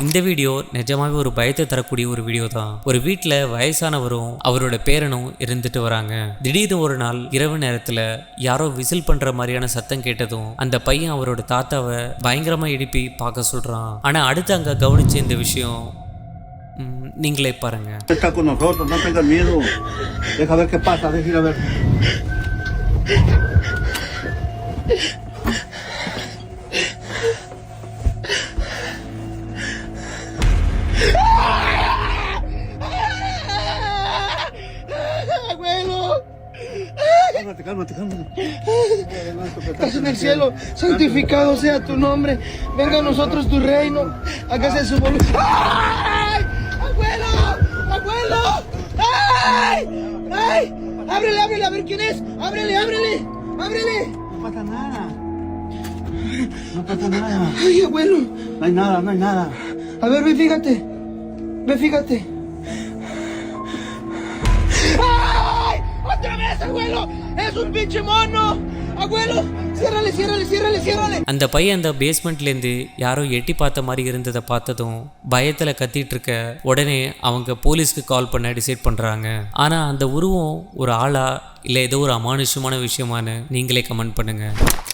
இந்த வீடியோ நிஜமாவே ஒரு பயத்தை தரக்கூடிய ஒரு வீடியோ தான். ஒரு வீட்டில் வயசானவரும் அவரோட பேரனும் இருந்துட்டு வராங்க. திடீர்னு ஒரு நாள் இரவு நேரத்துல யாரோ விசில் பண்ற மாதிரியான சத்தம் கேட்டதும் அந்த பையன் அவரோட தாத்தாவை பயங்கரமா எழுப்பி பார்க்க சொல்றான். ஆனா அடுத்து அங்க கவனிச்ச இந்த விஷயம் நீங்களே பாருங்க. Cálmate. Estás en el cielo, santificado sea tu nombre. Venga a nosotros tu reino. Hágase su voluntad. ¡Ay! ¡Abuelo! ¡Abuelo! ¡Ay! ¡Ay! Ábrele, a ver quién es. Ábrele. No pasa nada. Ay, abuelo. No hay nada. A ver, ve, fíjate. ¡Ay! ¡Otra vez, abuelo! ¡Es un pinche mono! ¡Abuelo! ¡Ciérrale! அந்த பையன் அந்த பேஸ்மெண்ட்ல இருந்து யாரோ எட்டி பார்த்த மாதிரி இருந்ததை பார்த்ததும் பயத்துல கத்திட்டு இருக்க உடனே அவங்க போலீஸ்க்கு கால் பண்ண டிசைட் பண்றாங்க. ஆனா அந்த உருவம் ஒரு ஆளா இல்ல ஏதோ ஒரு அமானுஷ்யமான விஷயமானு நீங்களே கமெண்ட் பண்ணுங்க.